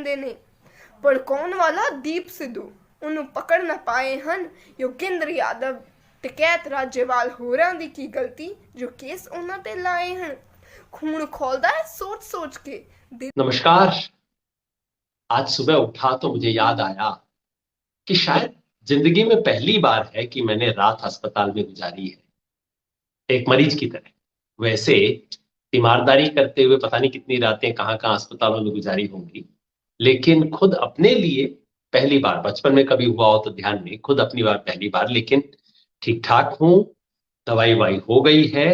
बंदे ने। भड़काउण वाला दीप सिद्धू ਉਹਨੂੰ पकड़ न पाए ਹਨ। योगेंद्र यादव ਟਕੈਤ ਰਾਜੇਵਾਲ ਹੋਰਾਂ ਦੀ ਕੀ ਗਲਤੀ ਜੋ ਕੇਸ ਉਹਨਾਂ ਤੇ ਲਾਏ ਹਨ। खून खौलता है सोच सोच के दिल। नमस्कार। आज सुबह उठा तो मुझे याद आया कि शायद जिंदगी में पहली बार है कि मैंने रात अस्पताल में गुजारी है, एक मरीज की तरह। वैसे तीमारदारी करते हुए पता नहीं कितनी रातें कहां कहां अस्पतालों में गुजारी होंगी, लेकिन खुद अपने लिए पहली बार, बचपन में कभी हुआ हो तो ध्यान नहीं, खुद अपनी बार पहली बार, लेकिन ठीक ठाक हूं, दवाई वाई हो गई है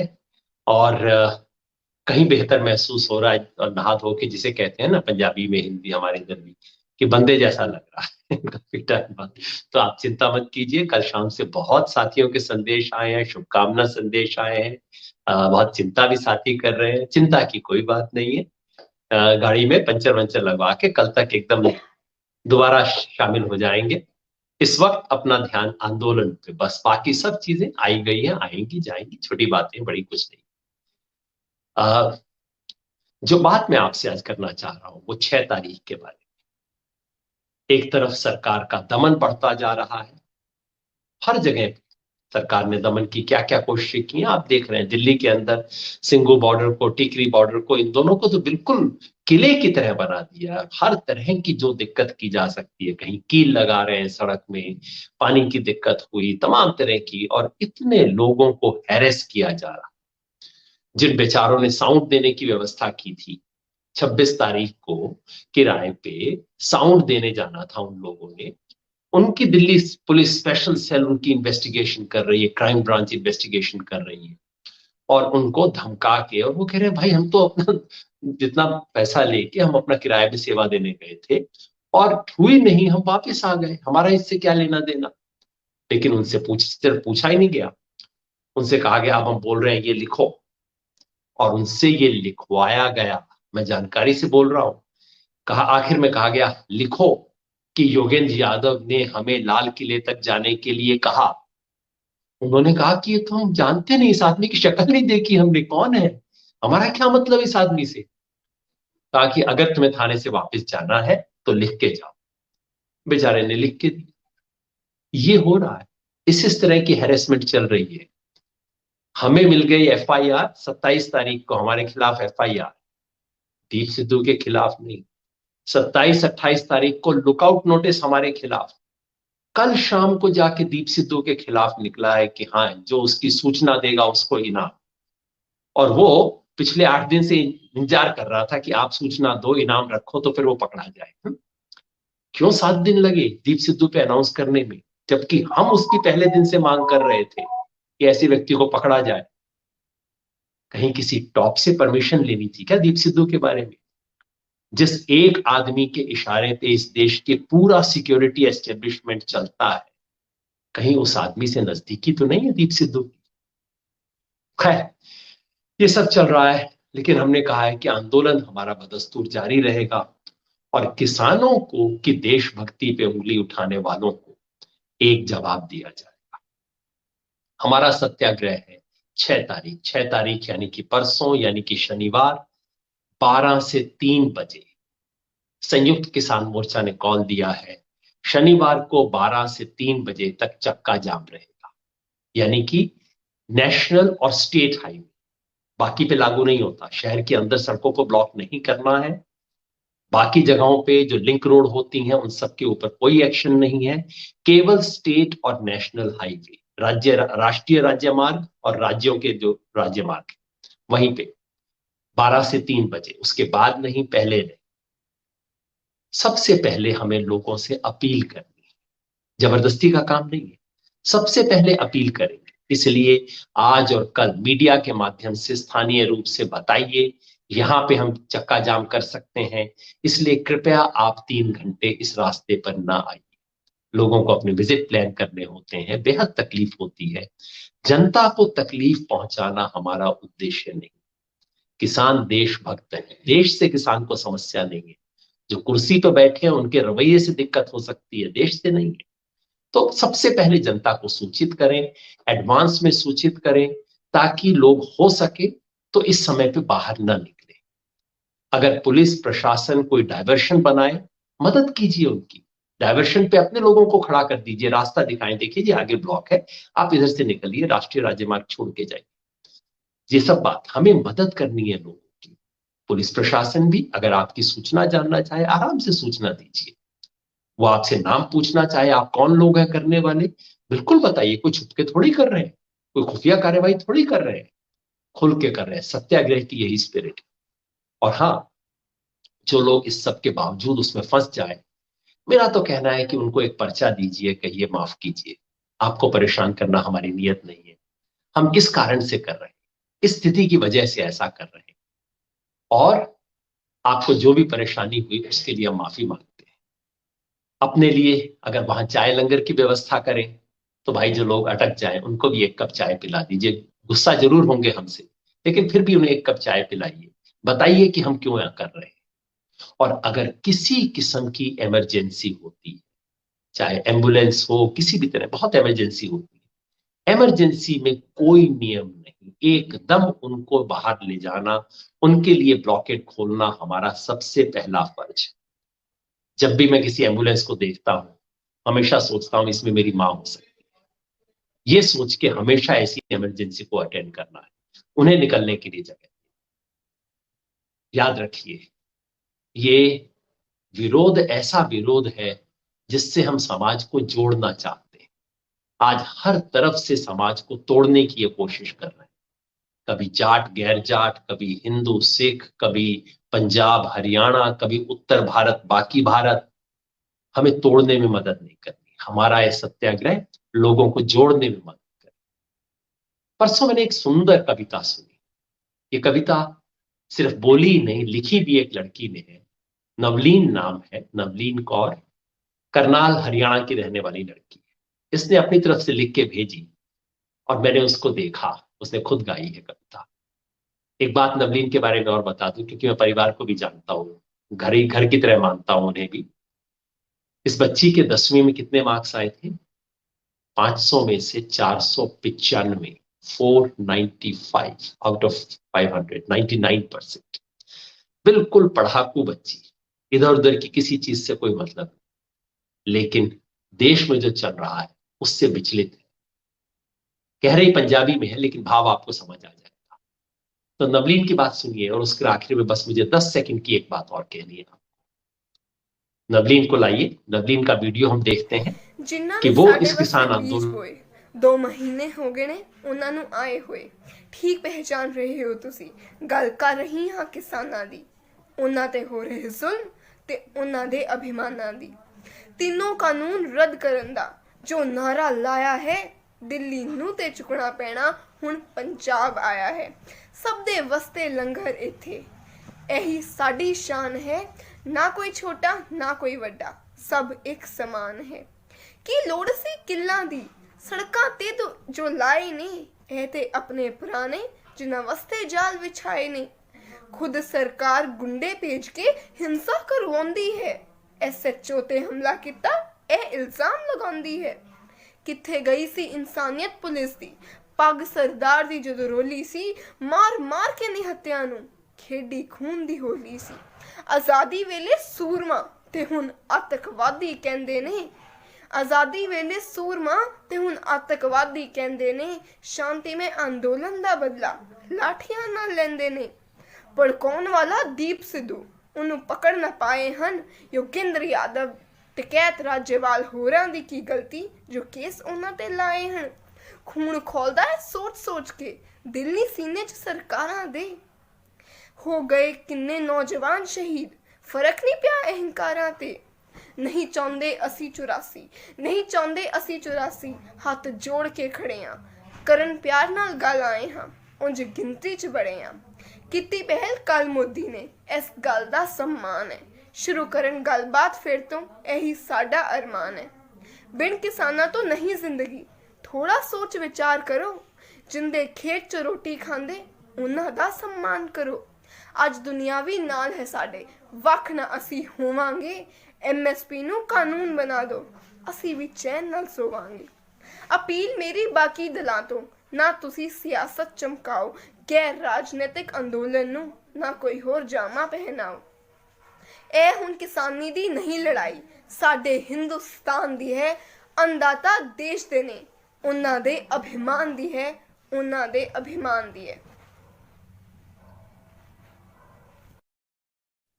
और कहीं बेहतर महसूस हो रहा है। और नहा धो के, जिसे कहते हैं ना पंजाबी में, हिंदी हमारे इधर भी, कि बंदे जैसा लग रहा है काफी टाइम बाद। तो आप चिंता मत कीजिए, कल शाम से बहुत साथियों के संदेश आए हैं, शुभकामना संदेश आए हैं, बहुत चिंता भी साथी कर रहे हैं। चिंता की कोई बात नहीं है, गाड़ी में पंचर वंचर लगवा के कल तक एकदम दोबारा शामिल हो जाएंगे। इस वक्त अपना ध्यान आंदोलन पे बस, बाकी सब चीजें आई गई हैं, आएंगी जाएंगी, छोटी बातें, बड़ी कुछ नहीं। जो बात मैं आपसे आज करना चाह रहा हूं वो 6 तारीख के बारे में। एक तरफ सरकार का दमन बढ़ता जा रहा है, हर जगह सरकार ने दमन की क्या क्या कोशिशें की हैं आप देख रहे हैं। दिल्ली के अंदर सिंघू बॉर्डर को, टिकरी बॉर्डर को, इन दोनों को तो बिल्कुल किले की तरह बना दिया। हर तरह की जो दिक्कत की जा सकती है, कहीं कील लगा रहे हैं सड़क में, पानी की दिक्कत हुई, तमाम तरह की, और इतने लोगों को हैरेस किया जा रहा। जिन बेचारों ने साउंड देने की व्यवस्था की थी, 26 तारीख को किराए पे साउंड देने जाना था उन लोगों ने, उनकी दिल्ली पुलिस स्पेशल सेल उनकी इन्वेस्टिगेशन कर रही है, क्राइम ब्रांच इन्वेस्टिगेशन कर रही है, और उनको धमका के, और वो कह रहे हैं भाई हम तो अपना जितना पैसा लेके हम अपना किराए पे सेवा देने गए थे और हुई नहीं, हम वापस आ गए, हमारा इससे क्या लेना देना। लेकिन उनसे पूछा ही नहीं गया। उनसे कहा गया अब हम बोल रहे हैं ये लिखो, और उनसे ये लिखवाया गया। मैं जानकारी से बोल रहा हूं। कहा, आखिर में कहा गया लिखो कि योगेंद्र यादव ने हमें लाल किले तक जाने के लिए कहा। उन्होंने कहा कि ये तो हम जानते नहीं, इस आदमी की शक्ल नहीं देखी हमने, कौन है, हमारा क्या मतलब इस आदमी से। कहा कि अगर तुम्हें थाने से वापस जाना है तो लिख के जाओ। बेचारे ने लिख के दी। ये हो रहा है, इस तरह की हैरेसमेंट चल रही है। हमें मिल गई एफआईआर 27 तारीख को, हमारे खिलाफ एफआईआर, दीप सिद्धू के खिलाफ नहीं। 27-28 तारीख को लुकआउट नोटिस हमारे खिलाफ। कल शाम को जाके दीप सिद्धू के खिलाफ निकला है कि हाँ, जो उसकी सूचना देगा उसको इनाम। और वो पिछले 8 दिन से इंतजार कर रहा था कि आप सूचना दो, इनाम रखो, तो फिर वो पकड़ा जाए। क्यों 7 दिन लगे दीप सिद्धू पे अनाउंस करने में, जबकि हम उसकी पहले दिन से मांग कर रहे थे कि ऐसे व्यक्ति को पकड़ा जाए। कहीं किसी टॉप से परमिशन लेनी थी क्या दीप सिद्धू के बारे में? जिस एक आदमी के इशारे पे इस देश के पूरा सिक्योरिटी एस्टेब्लिशमेंट चलता है, कहीं उस आदमी से नजदीकी तो नहीं है दीप सिद्धू की? खैर, ये सब चल रहा है, लेकिन हमने कहा है कि आंदोलन हमारा बदस्तूर जारी रहेगा, और किसानों को कि देशभक्ति पे उंगली उठाने वालों को एक जवाब दिया जाएगा। हमारा सत्याग्रह है 6 तारीख, 6 तारीख यानी कि परसों, यानी कि शनिवार, 12 से 3 बजे संयुक्त किसान मोर्चा ने कॉल दिया है। शनिवार को 12 से 3 बजे तक चक्का जाम रहेगा, यानी कि नेशनल और स्टेट हाईवे, बाकी पे लागू नहीं होता। शहर के अंदर सड़कों को ब्लॉक नहीं करना है, बाकी जगहों पे जो लिंक रोड होती हैं उन सब के ऊपर कोई एक्शन नहीं है। केवल स्टेट और नेशनल हाईवे, राज्य, राष्ट्रीय राज्य मार्ग और राज्यों के जो राज्य मार्ग, वहीं पे 12 से 3 बजे, उसके बाद नहीं, पहले नहीं। सबसे पहले हमें लोगों से अपील करनी है, जबरदस्ती का काम नहीं है, सबसे पहले अपील करेंगे। इसलिए आज और कल मीडिया के माध्यम से स्थानीय रूप से बताइए यहां पे हम चक्का जाम कर सकते हैं, इसलिए कृपया आप 3 घंटे इस रास्ते पर ना आइए। लोगों को अपने विजिट प्लान करने होते हैं, बेहद तकलीफ होती है। जनता को तकलीफ पहुंचाना हमारा उद्देश्य नहीं। किसान देशभक्त है, देश से किसान को समस्या नहीं है। जो कुर्सी पर बैठे हैं उनके रवैये से दिक्कत हो सकती है, देश से नहीं है। तो सबसे पहले जनता को सूचित करें, एडवांस में सूचित करें, ताकि लोग हो सके तो इस समय पे बाहर न निकले। अगर पुलिस प्रशासन कोई डायवर्शन बनाए मदद कीजिए उनकी, डायवर्शन पे अपने लोगों को खड़ा कर दीजिए, रास्ता दिखाएं, देखिए जी आगे ब्लॉक है, आप इधर से निकलिए, राष्ट्रीय राजमार्ग छोड़ के जाइए। ये सब बात हमें मदद करनी है लोगों की। पुलिस प्रशासन भी अगर आपकी सूचना जानना चाहे, आराम से सूचना दीजिए। वो आपसे नाम पूछना चाहे, आप कौन लोग हैं करने वाले, बिल्कुल बताइए। कोई छुपके थोड़ी कर रहे हैं, कोई खुफिया कार्रवाई थोड़ी कर रहे हैं, खुल के कर रहे हैं। सत्याग्रह की यही स्पिरिट। और हाँ, जो लोग इस सब के बावजूद उसमें फंस जाए, मेरा तो कहना है कि उनको एक पर्चा दीजिए, कहिए माफ कीजिए, आपको परेशान करना हमारी नियत नहीं है, हम किस कारण से कर रहे हैं, इस स्थिति की वजह से ऐसा कर रहे हैं, और आपको जो भी परेशानी हुई उसके लिए हम माफी मांगते हैं। अपने लिए अगर वहां चाय लंगर की व्यवस्था करें तो भाई जो लोग अटक जाएं उनको भी एक कप चाय पिला दीजिए। गुस्सा जरूर होंगे हमसे, लेकिन फिर भी उन्हें एक कप चाय पिलाइए, बताइए कि हम क्यों यहाँ कर रहे हैं। और अगर किसी किस्म की इमरजेंसी होती है, चाहे एम्बुलेंस हो, किसी भी तरह बहुत इमरजेंसी होती है, इमरजेंसी में कोई नियम नहीं, एकदम उनको बाहर ले जाना, उनके लिए ब्लॉकेट खोलना हमारा सबसे पहला फर्ज है। जब भी मैं किसी एम्बुलेंस को देखता हूं, हमेशा सोचता हूं इसमें मेरी मां हो सकती है। ये सोच के हमेशा ऐसी इमरजेंसी को अटेंड करना है, उन्हें निकलने के लिए जगह। याद रखिए, ये विरोध ऐसा विरोध है जिससे हम समाज को जोड़ना चाहते हैं। आज हर तरफ से समाज को तोड़ने की ये कोशिश कर रहे हैं। कभी जाट गैर जाट, कभी हिंदू सिख, कभी पंजाब हरियाणा, कभी उत्तर भारत बाकी भारत। हमें तोड़ने में मदद नहीं करनी, हमारा यह सत्याग्रह लोगों को जोड़ने में मदद करे। परसों मैंने एक सुंदर कविता सुनी। ये कविता सिर्फ बोली नहीं, लिखी भी एक लड़की ने है। नवलीन नाम है, नवलीन कौर, करनाल हरियाणा की रहने वाली लड़की है। इसने अपनी तरफ से लिख के भेजी और मैंने उसको देखा, उसने खुद गाई है कविता। एक बात नवलीन के बारे में और बता दूं, क्योंकि मैं परिवार को भी जानता हूं, घर की तरह मानता हूं उन्हें भी। इस बच्ची के 10वीं में कितने मार्क्स आए थे? 500 में से 495, 495 आउट ऑफ 500, 99%। बिल्कुल पढ़ाकू बच्ची, इधर उधर की किसी चीज से कोई मतलब नहीं, लेकिन देश में जो चल रहा है उससे विचलित है। कह रही पंजाबी में है, लेकिन भाव आपको समझ आ जाएगा। तो नवलीन की बात सुनिए, और उसके आखिर में बस मुझे 10 सेकंड की एक बात और कहनी है। नवलीन को लाइए, नवलीन का वीडियो हम देखते हैं जिन्ना कि भी वो साडे इस वसे किसान बीज आंदोलन। होए 2 महीने हो गए ने ਉਹਨਾਂ ਨੂੰ ਆਏ ਹੋਏ। ਠੀਕ ਪਹਿਚਾਨ ਰਹੇ ਹੋ ਤੁਸੀਂ, ਗੱਲ ਕਰ ਰਹੀ ਹਾਂ ਕਿਸਾਨਾਂ ਦੀ, ਉਹਨਾਂ ਤੇ ਹੋ ਰਹੇ ਜ਼ੁਲਮ ਤੇ ਉਹਨਾਂ ਦੇ ਅਭਿਮਾਨਾਂ ਦੀ। तीनों कानून रद्द करन दा जो नारा लाया है, दिल्ली नूं ते चुकना पैना हुण पंजाब आया है। सब दे वस्ते लंगर इत्थे, यही साडी शान है। ना कोई छोटा ना कोई वड्डा, सब एक समान है। की लोड़ सी किल्लां दी, सड़कां ते तो जो लाए ने, ਇਹ ਤੇ अपने पुराने जिन्हां वस्ते जाल विछाए ने। खुद सरकार गुंडे भेज के हिंसा करवाउंदी है, SHO ते हमला किता ਇਹ ਇਲਜ਼ਾਮ ਲਗਾਉਂਦੀ ਹੈ। ਕਿੱਥੇ ਗਈ ਸੀ ਇਨਸਾਨੀਅਤ ਪੁਲਿਸ ਦੀ? ਪੱਗ ਸਰਦਾਰ ਦੀ ਜਦੋਂ ਰੋਲੀ ਸੀ, ਮਾਰ ਮਾਰ ਕੇ ਨਿਹੱਤਿਆਂ ਨੂੰ ਖੇਡੀ ਖੂਨ ਦੀ ਹੋਲੀ ਸੀ। ਆਜ਼ਾਦੀ ਵੇਲੇ ਸੂਰਮਾ ਤੇ ਹੁਣ ਆਤੰਕਵਾਦੀ ਕਹਿੰਦੇ ਨੇ, ਆਜ਼ਾਦੀ ਵੇਲੇ ਸੂਰਮਾ ਤੇ ਹੁਣ ਆਤੰਕਵਾਦੀ ਕਹਿੰਦੇ ਨੇ। ਸ਼ਾਂਤੀਮਈ ਅੰਦੋਲਨ ਦਾ ਬਦਲਾ ਲਾਠੀਆਂ ਨਾਲ ਲੈਂਦੇ ਨੇ। ਭੜਕਾਉਣ ਵਾਲਾ ਦੀਪ ਸਿੱਧੂ, ਉਹਨੂੰ ਪਕੜ ਨਾ ਪਾਏ ਹਨ ਯੋਗਿੰਦਰ ਯਾਦਵ, ਟਕੈਤ ਰਾਜੇਵਾਲ ਹੋਰਾਂ ਦੀ ਕੀ ਗਲਤੀ ਜੋ ਕੇਸ ਉਹਨਾਂ ਤੇ ਲਾਏ ਹਨ। ਖੂਨ ਖੋਲਦਾ ਹੈ ਸੋਚ ਸੋਚ ਕੇ ਦਿੱਲੀ ਸੀਨੇ 'ਚ ਸਰਕਾਰਾਂ ਦੇ। ਹੋ ਗਏ ਕਿੰਨੇ ਨੌਜਵਾਨ ਸ਼ਹੀਦ, ਫਰਕ ਨਹੀਂ ਪਿਆ ਅਹੰਕਾਰਾਂ ਤੇ। ਨਹੀਂ ਚਾਹੁੰਦੇ ਅਸੀਂ 84, ਨਹੀਂ ਚਾਹੁੰਦੇ ਅਸੀਂ 84, ਹੱਥ ਜੋੜ ਕੇ ਖੜੇ ਹਾਂ, ਕਰਨ ਪਿਆਰ ਨਾਲ ਗੱਲ ਆਏ ਹਾਂ, ਉਂਝ ਗਿਣਤੀ 'ਚ ਬੜੇ ਹਾਂ। ਕੀਤੀ ਪਹਿਲ ਕੱਲ ਮੋਦੀ ਨੇ, ਇਸ ਗੱਲ ਦਾ सम्मान ਹੈ। ਸ਼ੁਰੂ ਕਰਨ ਗੱਲਬਾਤ ਫਿਰ ਤੋਂ, ਇਹੀ ਸਾਡਾ ਅਰਮਾਨ ਹੈ। ਬਿਨ ਕਿਸਾਨਾਂ ਤੋਂ ਨਹੀਂ ਜ਼ਿੰਦਗੀ, ਥੋੜਾ ਸੋਚ ਵਿਚਾਰ ਕਰੋ। ਜਿੰਦੇ ਖੇਤ 'ਚ ਰੋਟੀ ਖਾਂਦੇ, ਉਹਨਾਂ ਦਾ सम्मान ਕਰੋ। ਅੱਜ ਦੁਨੀਆਵੀ ਨਾਲ ਹੈ ਸਾਡੇ, ਵੱਖ ਨਾ ਅਸੀਂ ਹੋਵਾਂਗੇ। MSP ਨੂੰ ਕਾਨੂੰਨ ਬਣਾ ਦਿਓ, ਅਸੀਂ ਵੀ ਚੈਨ ਨਾਲ ਸੋਵਾਂਗੇ। ਅਪੀਲ ਮੇਰੀ ਬਾਕੀ ਦਲਾਂ ਤੋਂ, ਨਾ ਤੁਸੀਂ ਸਿਆਸਤ ਚਮਕਾਓ, ਗੈਰ ਰਾਜਨੀਤਿਕ ਅੰਦੋਲਨ ਨੂੰ ਨਾ ਕੋਈ ਹੋਰ ਜਾਮਾ ਪਹਿਨਾਓ। ਇਹ ਹੁਣ ਕਿਸਾਨੀ ਦੀ ਨਹੀਂ ਲੜਾਈ, ਸਾਡੇ ਹਿੰਦੁਸਤਾਨ ਦੀ ਹੈ। ਅੰਨਦਾਤਾ ਦੇਸ਼ ਦੇ ਨੇ, ਉਹਨਾਂ ਦੇ ਅਭਿਮਾਨ ਦੀ ਹੈ, ਉਹਨਾਂ ਦੇ ਅਭਿਮਾਨ ਦੀ ਹੈ।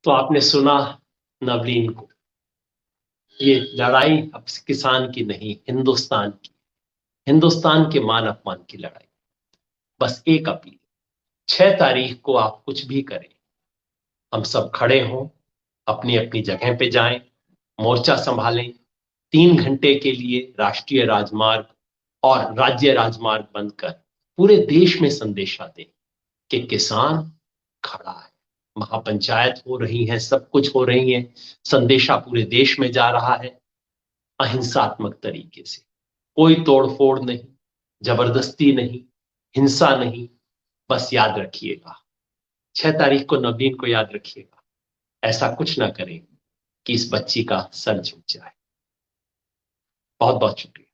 तो आपने सुना नवलीन को, ये लड़ाई अब किसान की नहीं, हिंदुस्तान की, हिंदुस्तान के मान अपमान की लड़ाई। बस एक अपील, 6 तारीख को आप कुछ भी करें, हम सब खड़े हों, अपनी अपनी जगह पे जाएं, मोर्चा संभालें, 3 घंटे के लिए राष्ट्रीय राजमार्ग और राज्य राजमार्ग बंद कर पूरे देश में संदेशा दें कि किसान खड़ा है। महापंचायत हो रही है, सब कुछ हो रही है, संदेशा पूरे देश में जा रहा है, अहिंसात्मक तरीके से, कोई तोड़फोड़ नहीं, जबरदस्ती नहीं, हिंसा नहीं। बस याद रखिएगा, 6 तारीख को नवलीन को याद रखिएगा, ऐसा कुछ ना करें कि इस बच्ची का सर झुक जाए। बहुत बहुत शुक्रिया।